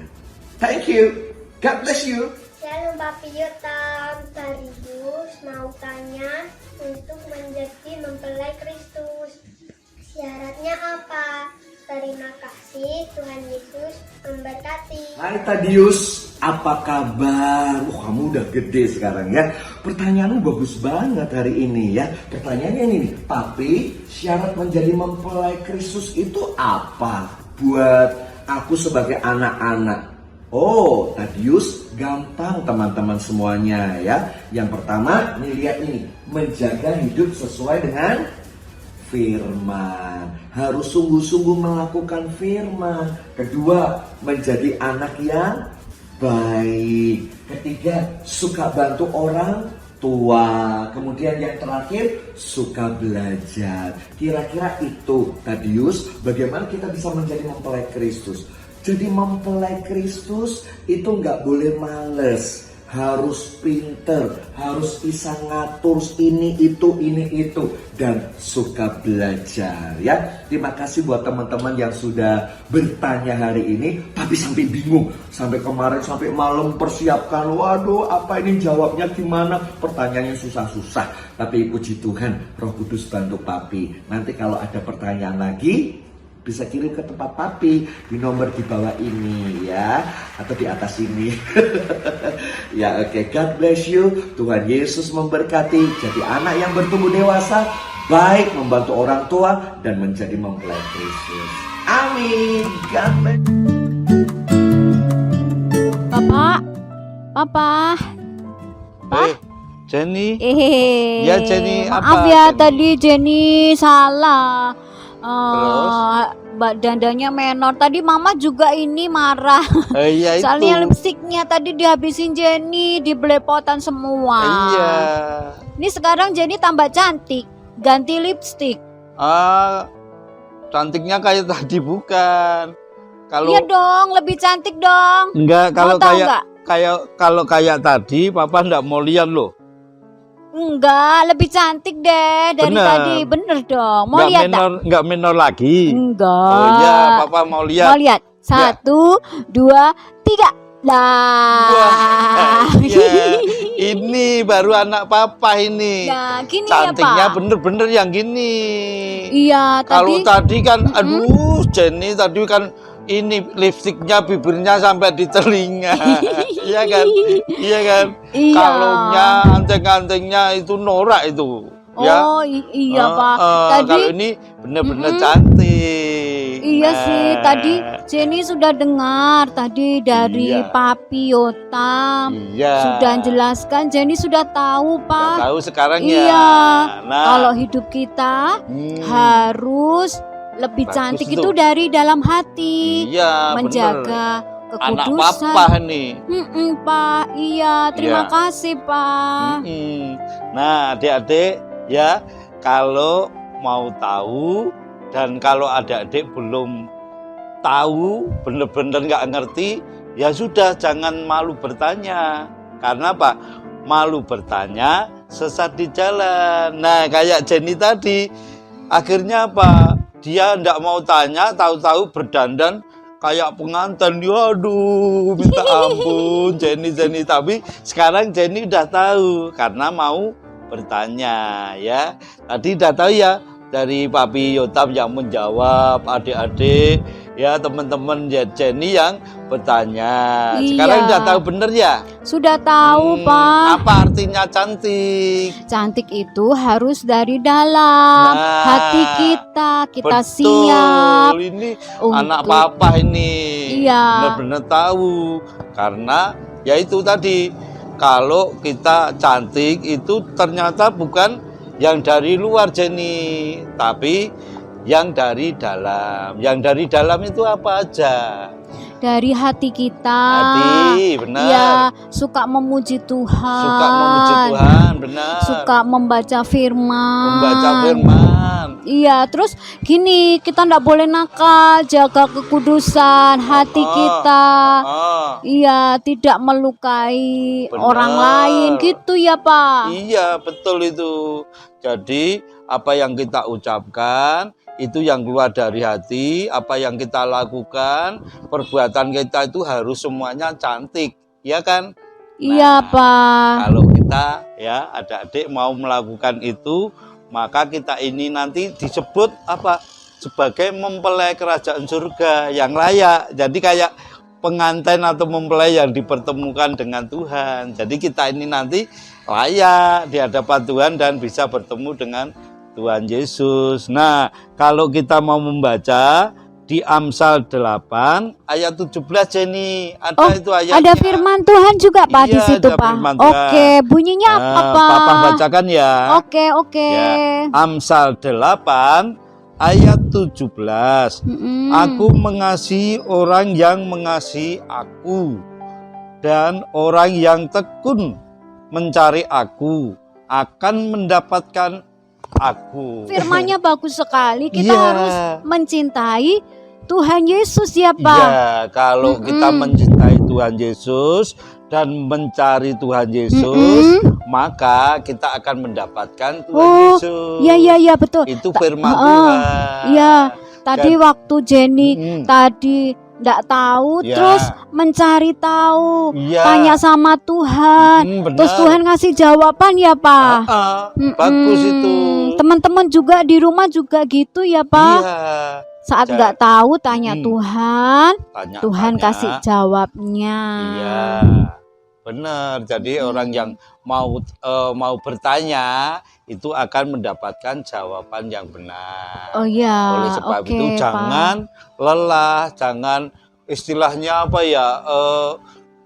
Thank you. God bless you. Shalom Papi Yotam, Darius mau tanya untuk menjadi mempelai Kristus. Syaratnya apa? Terima kasih, Tuhan Yesus memberkati. Hai Tadius, apa kabar? Kamu udah gede sekarang ya. Pertanyaanmu bagus banget hari ini ya. Pertanyaannya ini nih, Papi, syarat menjadi mempelai Kristus itu apa? Buat aku sebagai anak-anak. Oh, Tadius, gampang teman-teman semuanya ya. Yang pertama, nih lihat ini, menjaga hidup sesuai dengan firman. Harus sungguh-sungguh melakukan firman. Kedua, menjadi anak yang baik. Ketiga, suka bantu orang tua. Kemudian yang terakhir, suka belajar. Kira-kira itu, Tadius, bagaimana kita bisa menjadi mempelai Kristus. Jadi mempelai Kristus itu nggak boleh males, harus pinter, harus bisa ngatur ini itu, dan suka belajar ya. Terima kasih buat teman-teman yang sudah bertanya hari ini, tapi sampai bingung, sampai kemarin sampai malam persiapkan, waduh apa ini jawabnya gimana, pertanyaannya susah-susah. Tapi puji Tuhan, Roh Kudus bantu Papi. Nanti kalau ada pertanyaan lagi, bisa kirim ke tempat Papi di nomor di bawah ini ya, atau di atas ini. Ya oke, God bless you. Tuhan Yesus memberkati. Jadi anak yang bertumbuh dewasa, baik, membantu orang tua, dan menjadi mempelai Kristus. Amin. God bless. Papa, Jenny. Ya Jenny, maaf apa, ya Jenny? tadi Jenny salah. Terus? Dandanya menor. Tadi Mama juga ini marah. Iya itu. Soalnya lipstiknya tadi dihabisin Jenny, dibelepotan semua. Iya. Ini sekarang Jenny tambah cantik, ganti lipstik. Cantiknya kayak tadi bukan. Kalau Iya dong, lebih cantik dong. enggak, kalau Mau tahu kayak nggak? kayak tadi, Papa enggak mau lihat loh. Enggak, lebih cantik deh dari Bener. tadi. Bener dong. Mau lihat tak? Enggak minor lagi. Enggak. Oh iya, Papa mau lihat. Mau lihat? 1, 2, 3. Nah. Wah, iya. Ini baru anak Papa ini. Nah, gini Cantiknya ya, Pak. bener-bener yang gini. Iya, Kalau tadi tadi kan, aduh, Jenny tadi kan ini lipstiknya, bibirnya sampai di telinga. Iya kan? Iya kan? Iya. Kalungnya, anteng-antengnya itu norak itu. Ya. Oh iya Pak. Tadi Kalau ini bener-bener cantik. iya Nah. sih, tadi Jenny sudah dengar tadi dari Iya. Papi Yotam. Iya. Sudah jelaskan, Jenny sudah tahu Pak. Tahu sekarang ya. Iya. Nah, Kalau hidup kita harus lebih Bagus cantik tuh. itu dari dalam hati. iya, Menjaga bener. Anak kekudusan. Papa nih. Pak, iya, terima Iya. kasih Pak. Nah, adik-adik ya, kalau mau tahu dan kalau adik-adik belum tahu, bener-bener nggak ngerti, ya sudah, jangan malu bertanya. Karena apa? Malu bertanya, sesat di jalan. Nah, kayak Jenny tadi, akhirnya apa? Dia nggak mau tanya, tahu-tahu berdandan kayak pengantin. Waduh, minta ampun Jenny. Tapi sekarang Jenny udah tahu karena mau bertanya ya. Tadi udah tahu ya, dari Papi Yotam yang menjawab, adik-adik ya, teman-teman ya, Jenny yang bertanya. Sekarang Iya. udah tahu bener ya? Sudah tahu Pak. Apa artinya cantik? Cantik itu harus dari dalam Nah, hati kita. Kita Betul, siap ini untuk- anak Papa ini Iya. benar-benar tahu. Karena ya itu tadi, kalau kita cantik itu ternyata bukan yang dari luar Jenny, tapi yang dari dalam. Yang dari dalam itu apa aja? dari hati kita. Hati, benar. Iya, suka memuji Tuhan. Suka memuji Tuhan, benar. Suka membaca firman. Membaca firman. Iya, terus gini, kita ndak boleh nakal, jaga kekudusan hati kita. Iya, tidak melukai Benar. orang lain gitu ya Pak. Iya, betul itu. Jadi apa yang kita ucapkan itu yang keluar dari hati, apa yang kita lakukan, perbuatan kita itu harus semuanya cantik, ya kan? Iya Pak. Kalau kita ya adik-adik mau melakukan itu, maka kita ini nanti disebut apa? Sebagai mempelai kerajaan surga yang layak. Jadi kayak pengantin atau mempelai yang dipertemukan dengan Tuhan. Jadi kita ini nanti layak di hadapan Tuhan dan bisa bertemu dengan Tuhan Yesus. Nah, kalau kita mau membaca di Amsal 8 ayat 17 Jenny. Ada Oh, itu ayatnya. ada firman Tuhan juga Pak di Iya, situ ada Pak. firman Tuhan. Oke, bunyinya apa Pak? Papa bacakan ya. Oke. Ya, Amsal 8 ayat 17. Mm-mm. Aku mengasihi orang yang mengasihi aku, dan orang yang tekun mencari aku akan mendapatkan aku. Firmannya bagus sekali. Kita Iya. harus mencintai Tuhan Yesus ya Pak. Iya, kalau kita mencintai Tuhan Yesus dan mencari Tuhan Yesus, maka kita akan mendapatkan Tuhan Yesus. Iya betul. Itu firman Heeh. Tuhan. Iya, tadi Dan- waktu Jenny tadi nggak tahu, Ya. terus mencari tahu, Iya. tanya sama Tuhan, Benar. terus Tuhan ngasih jawaban ya Pak. Bagus itu. Teman-teman juga di rumah juga gitu ya Pak. Iya. Saat Ja- nggak tahu tanya Tuhan, Tanya, Tuhan kasih jawabnya. Iya, benar. Jadi orang yang mau bertanya itu akan mendapatkan jawaban yang benar. Oh iya. Oleh sebab oke, itu Pak. jangan lelah, jangan istilahnya apa ya,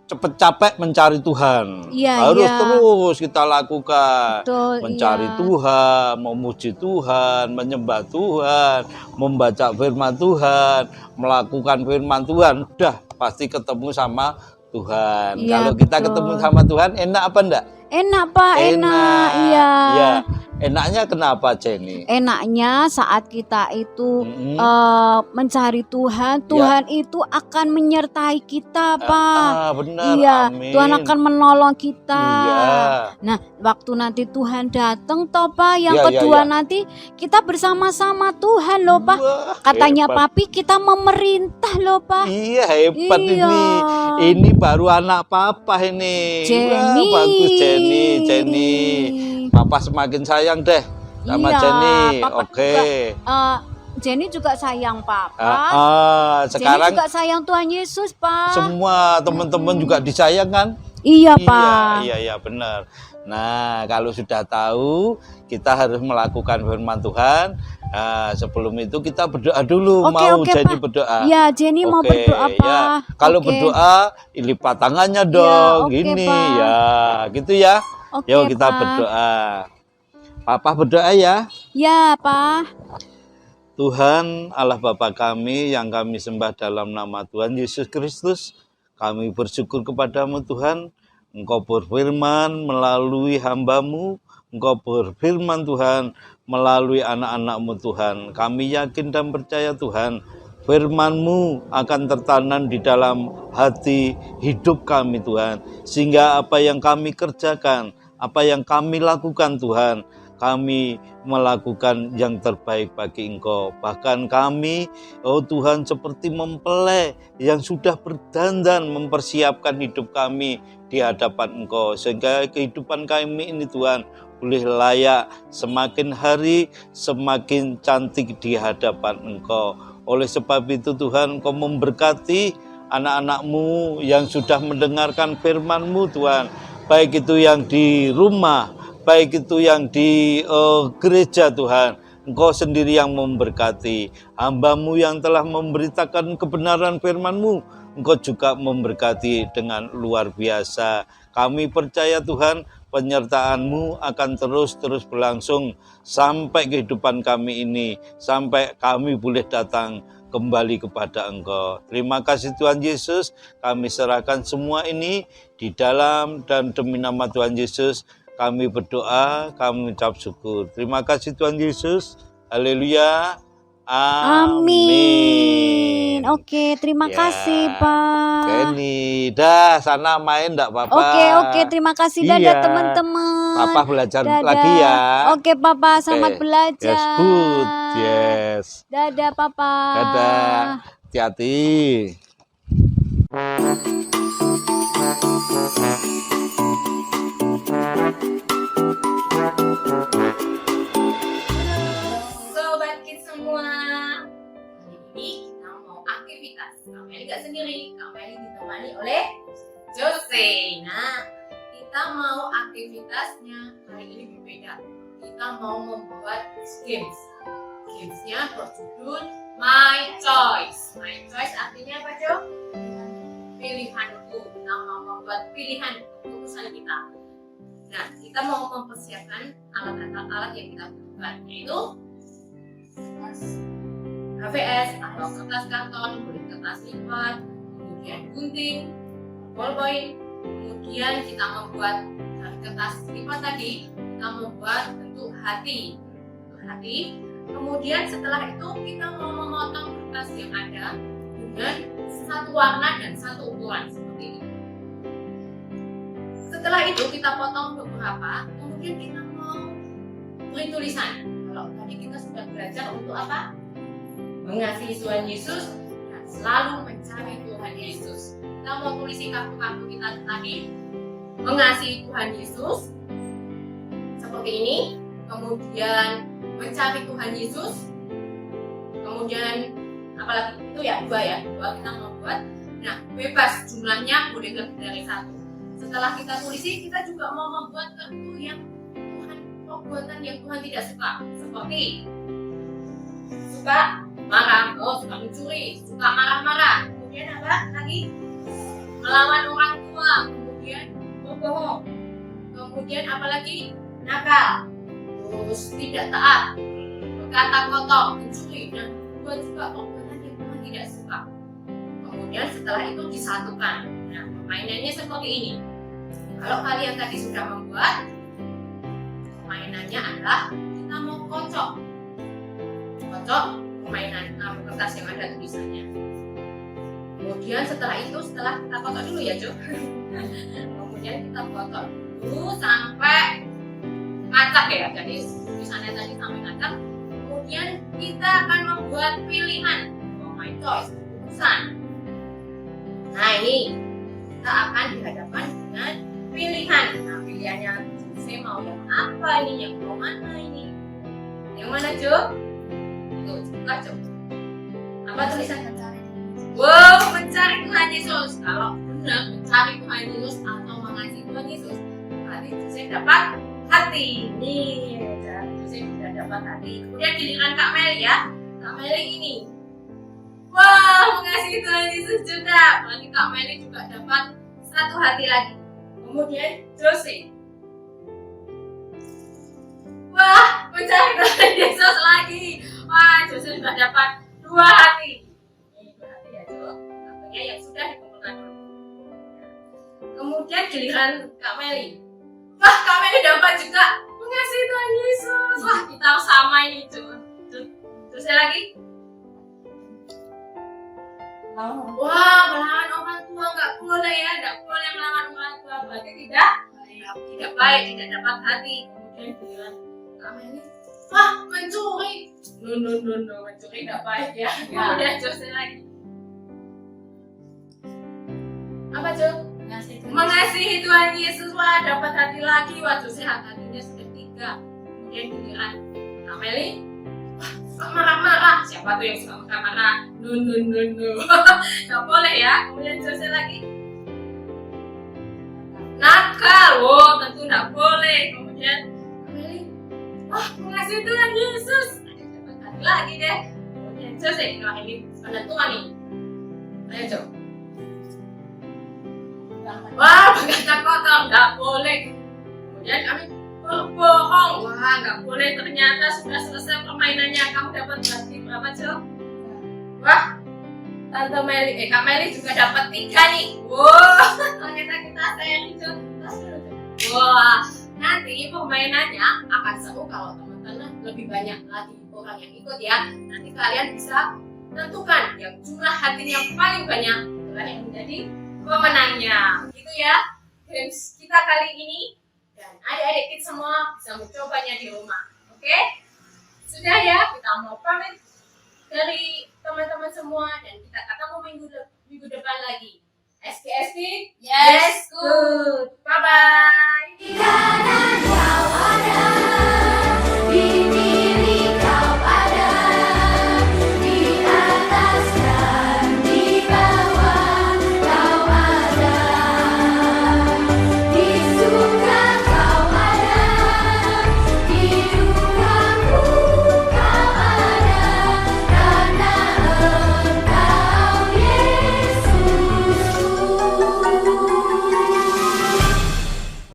cepet capek mencari Tuhan. Iya, Harus iya. terus kita lakukan. Betul, Mencari iya. Tuhan, memuji Tuhan, menyembah Tuhan, membaca firman Tuhan, melakukan firman Tuhan, udah pasti ketemu sama Tuhan. Iya, Kalau kita betul. ketemu sama Tuhan, enak apa enggak? Enak Pak, enak. Iya. Iya. Enaknya kenapa, Jenny? Enaknya saat kita itu Mm-mm. mencari Tuhan, Tuhan itu akan menyertai kita, Pak. Benar. Iya, Amin. Tuhan akan menolong kita. Iya. Nah, waktu nanti Tuhan datang, toh Pak, yang Iya, iya, kedua iya. nanti kita bersama-sama Tuhan loh, Pak. Wah, Katanya hebat. Papi kita memerintah loh, Pak. Iya, hebat Iya. ini. Ini baru anak papa ini. Jenny. Wah, bagus Jenny. Papa semakin sayang deh sama Iya, Jenny. Papa Oke. Jenny juga sayang Papa. Jenny Sekarang juga sayang Tuhan Yesus, Pak. semua teman-teman juga disayang kan? Iya, Pak. Iya, benar. Nah, kalau sudah tahu, kita harus melakukan firman Tuhan. Nah, sebelum itu kita berdoa dulu. Oke, Mau oke, Jenny Pak. berdoa? Ya, Jenny mau Oke, berdoa, Pak. ya. Kalau Oke. berdoa, lipat tangannya dong. oke, Gini, Pak. ya, gitu ya. Oke, Yuk kita Pak. berdoa. Papa berdoa ya. Ya, Pak. Tuhan Allah Bapa kami yang kami sembah dalam nama Tuhan Yesus Kristus, kami bersyukur kepadamu Tuhan. Engkau berfirman melalui hamba-Mu, Engkau berfirman Tuhan melalui anak-anak-Mu Tuhan. Kami yakin dan percaya Tuhan, firman-Mu akan tertanam di dalam hati hidup kami Tuhan. Sehingga apa yang kami kerjakan, apa yang kami lakukan Tuhan, kami melakukan yang terbaik bagi Engkau. Bahkan kami, oh Tuhan, seperti mempelai yang sudah berdandan mempersiapkan hidup kami di hadapan Engkau. Sehingga kehidupan kami ini Tuhan boleh layak, semakin hari semakin cantik di hadapan Engkau. Oleh sebab itu Tuhan, Engkau memberkati anak-anak-Mu yang sudah mendengarkan firman-Mu Tuhan. Baik itu yang di rumah, baik itu yang di gereja Tuhan. Engkau sendiri yang memberkati. Hamba-Mu yang telah memberitakan kebenaran firman-Mu, Engkau juga memberkati dengan luar biasa. Kami percaya Tuhan, penyertaan-Mu akan terus berlangsung sampai kehidupan kami ini, sampai kami boleh datang kembali kepada Engkau. Terima kasih Tuhan Yesus, kami serahkan semua ini di dalam dan demi nama Tuhan Yesus. Kami berdoa, kami ucap syukur. Terima kasih Tuhan Yesus. Haleluya. Amin. Oke, terima Ya. kasih, Pak. Jenny, dah sana main enggak Papa? Oke, terima kasih. Dadah Iya. teman-teman. Papa belajar Dadah. lagi ya. Oke, Papa, selamat Oke. belajar. Yes, good. Yes. Dadah, Papa. Dadah. Hati-hati. Sobat Kids semua, hari ini kita mau aktivitas. Kameli gak sendiri, Kameli ditemani oleh Jose. Nah, kita mau aktivitasnya hari ini berbeda. Kita mau membuat games. Gamesnya berjudul My choice. My choice artinya apa, Jo? Pilihanku. Kita mau membuat pilihan keputusan kita. Nah, kita mau mempersiapkan alat-alat yang kita butuhkan, yaitu HVS atau kertas karton, kemudian kertas lipat, kemudian gunting, ballpoint, kemudian kita membuat dari kertas lipat tadi, kita membuat bentuk hati. Kemudian setelah itu kita mau memotong kertas yang ada dengan satu warna dan satu ukuran seperti ini. Setelah itu kita potong beberapa, kemudian kita mau beri tulisan. Kalau tadi kita sudah belajar untuk apa? Mengasihi Tuhan Yesus dan selalu mencari Tuhan Yesus. Kita mau tulis kartu-kartu kita tadi. Mengasihi Tuhan Yesus seperti ini, kemudian mencari Tuhan Yesus, kemudian apalagi itu ya dua kita mau buat. Nah, bebas jumlahnya boleh lebih dari satu. Setelah kita tulisi, kita juga mau membuat kartu yang perbuatan yang Tuhan tidak suka, seperti suka marah, suka mencuri, suka marah-marah, kemudian apa lagi? Melawan orang tua, kemudian berbohong, kemudian apalagi nakal, terus tidak taat, berkata kotor, mencuri, dan buat juga perbuatan yang Tuhan tidak suka. Kemudian setelah itu disatukan. Nah, permainannya seperti ini. Kalau kalian tadi sudah membuat, permainannya adalah kita mau kocok permainan kertas yang ada tulisannya. Kemudian setelah kita kocok dulu ya, Jo. Kemudian kita kocok dulu sampai ngacak ya, jadi tulisannya tadi sampai ngacak. Kemudian kita akan membuat pilihan, my choice, keputusan. Nah, ini kita akan dihadapkan dengan pilihan. Nah, pilihannya saya mau yang apa ini, yang mau mana ini, yang mana, Jo? Tuh, buka, Jo. Apa tulisannya? Wow, mencari Tuhan Yesus. Kalau benar mencari Tuhan Yesus atau mengasihi Tuhan Yesus, berarti saya dapat hati. Nih, saya sudah dapat hati. Kemudian giliran Kak Meli ya. Kak Meli ini. Wow, mengasihi Tuhan Yesus juga. Berarti Kak Meli juga dapat satu hati lagi. Kemudian Jose. Wah, mencari Tuhan Yesus lagi. Wah, Jose sudah dapat 2 hati. Ini 2 hati ya, Jo. Tentunya yang sudah dikumpulkan dulu. Kemudian giliran Kak Meli. Wah, Kak Meli dapat juga mengasihi Tuhan Yesus. Wah, kita sama ini, Jo. Terus lagi. Wah, melawan orang tua nggak boleh ya, nggak boleh melawan orang tua. Berarti tidak baik, tidak dapat hati. Kemudian giliran Kak Meli. Wah, mencuri. No, mencuri nggak baik ya. Kemudian Jose lagi. Apa, Jo? Mengasihi Tuhan Yesus. Wah, dapat hati lagi. Wah, Jose hatinya sudah 3. Kemudian giliran Kak Meli. Wah, suka marah-marah. Siapa tuh yang suka marah-marah? No. Nggak boleh ya. Kemudian Jose lagi. Nakal. Oh, tentu nggak boleh. Kemudian Kak Meli. Wah, mengasihi Tuhan Yesus. Dapat hati lagi deh. Kemudian Jose. Nah, ini penentuan nih. Ayo, Jo. Wah, berkata kotor, nggak boleh. Kemudian kami berbohong. Wah, nggak boleh. Ternyata sudah selesai permainannya. Kamu dapat berapa, Jo? Wah, Tante Meli, Kak Meli juga dapat 3 nih. Wah, ternyata kita sayang, Jo. Wah, nanti permainannya akan seru kalau teman-teman lebih banyak lagi orang yang ikut ya. Nanti kalian bisa tentukan yang jumlah hatinya paling banyak itulah yang menjadi pemenangnya. Gitu ya games kita kali ini, dan adik-adik kita semua bisa mencobanya di rumah. Oke? Sudah ya, kita mau pamit dari teman-teman semua dan kita ketemu minggu depan lagi. SKSD? Yes, good. Bye-bye.